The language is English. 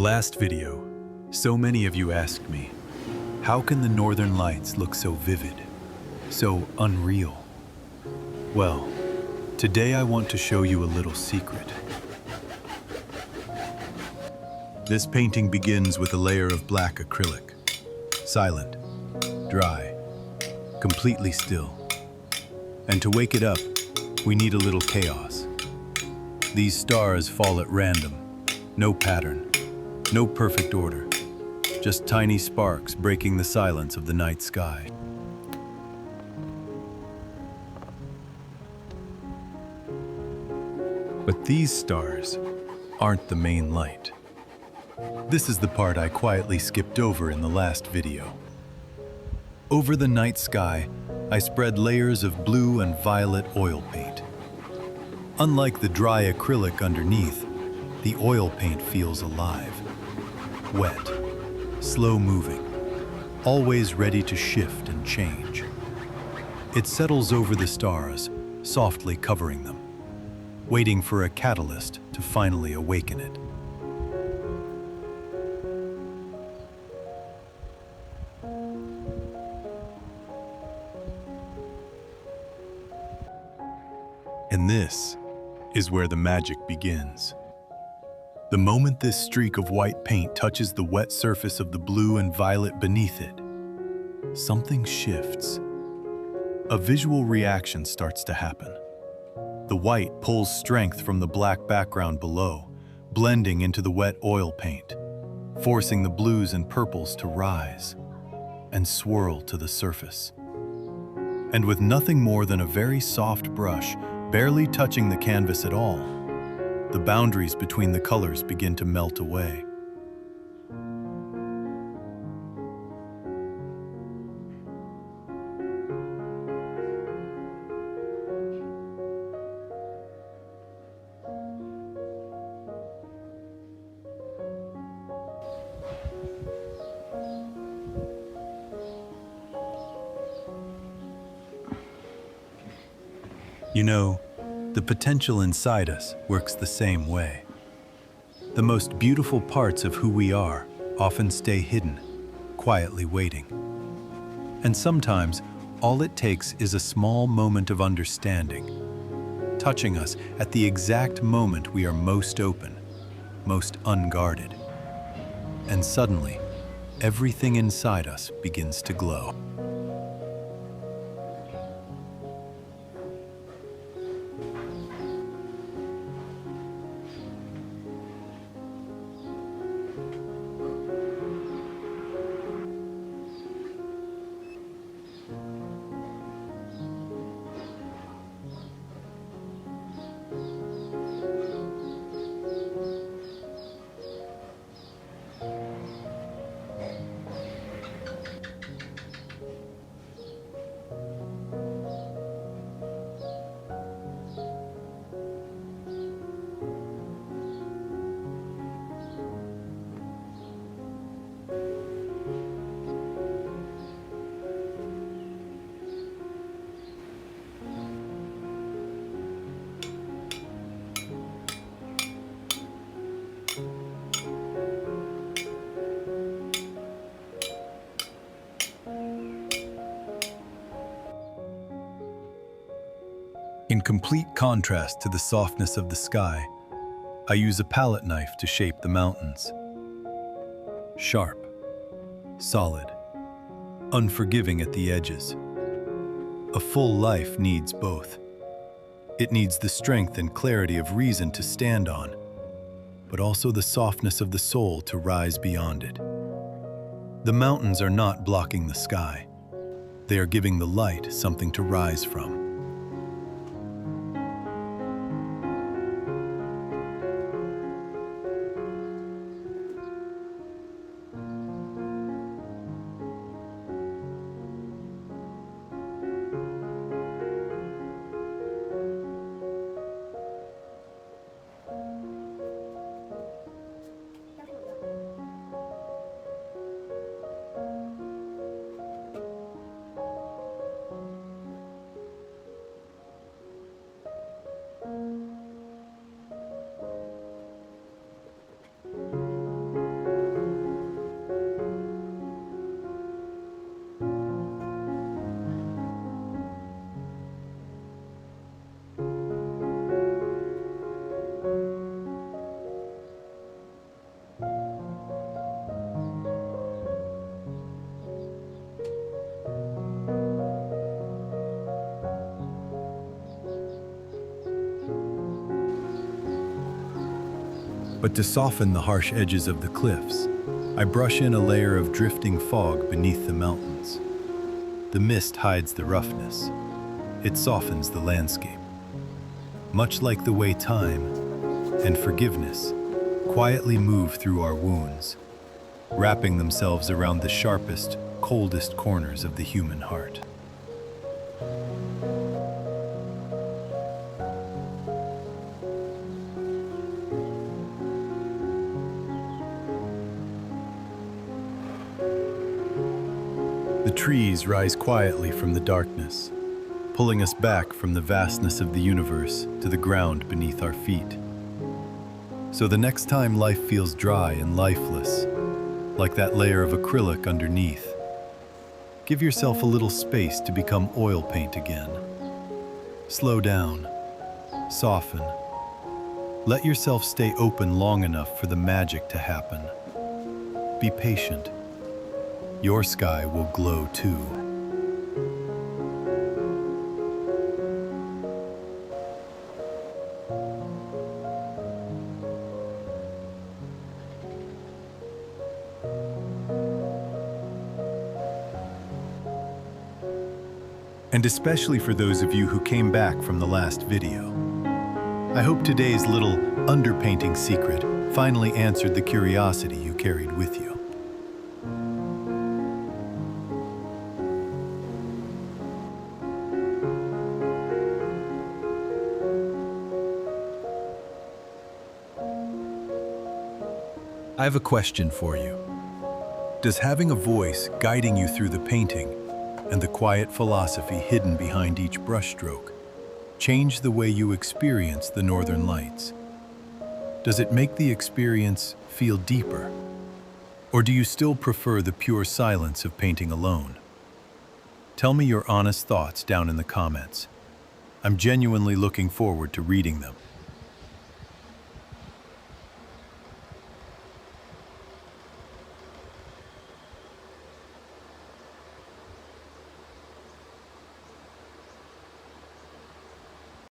last video, so many of you asked me, how can the northern lights look so vivid, so unreal? Well, today I want to show you a little secret. This painting begins with a layer of black acrylic, silent, dry, completely still. And to wake it up, we need a little chaos. These stars fall at random, no pattern, no perfect order, just tiny sparks breaking the silence of the night sky. But these stars aren't the main light. This is the part I quietly skipped over in the last video. Over the night sky, I spread layers of blue and violet oil paint. Unlike the dry acrylic underneath, the oil paint feels alive. Wet, slow-moving, always ready to shift and change. It settles over the stars, softly covering them, waiting for a catalyst to finally awaken it. And this is where the magic begins. The moment this streak of white paint touches the wet surface of the blue and violet beneath it, something shifts. A visual reaction starts to happen. The white pulls strength from the black background below, blending into the wet oil paint, forcing the blues and purples to rise and swirl to the surface. And with nothing more than a very soft brush, barely touching the canvas at all, the boundaries between the colors begin to melt away. You know, the potential inside us works the same way. The most beautiful parts of who we are often stay hidden, quietly waiting. And sometimes, all it takes is a small moment of understanding, touching us at the exact moment we are most open, most unguarded. And suddenly, everything inside us begins to glow. In complete contrast to the softness of the sky, I use a palette knife to shape the mountains. Sharp, solid, unforgiving at the edges. A full life needs both. It needs the strength and clarity of reason to stand on, but also the softness of the soul to rise beyond it. The mountains are not blocking the sky. They are giving the light something to rise from. But to soften the harsh edges of the cliffs, I brush in a layer of drifting fog beneath the mountains. The mist hides the roughness. It softens the landscape. Much like the way time and forgiveness quietly move through our wounds, wrapping themselves around the sharpest, coldest corners of the human heart. The trees rise quietly from the darkness, pulling us back from the vastness of the universe to the ground beneath our feet. So the next time life feels dry and lifeless, like that layer of acrylic underneath, give yourself a little space to become oil paint again. Slow down, soften. Let yourself stay open long enough for the magic to happen. Be patient. Your sky will glow too. And especially for those of you who came back from the last video. I hope today's little underpainting secret finally answered the curiosity you carried with you. I have a question for you. Does having a voice guiding you through the painting and the quiet philosophy hidden behind each brushstroke change the way you experience the Northern Lights? Does it make the experience feel deeper? Or do you still prefer the pure silence of painting alone? Tell me your honest thoughts down in the comments. I'm genuinely looking forward to reading them.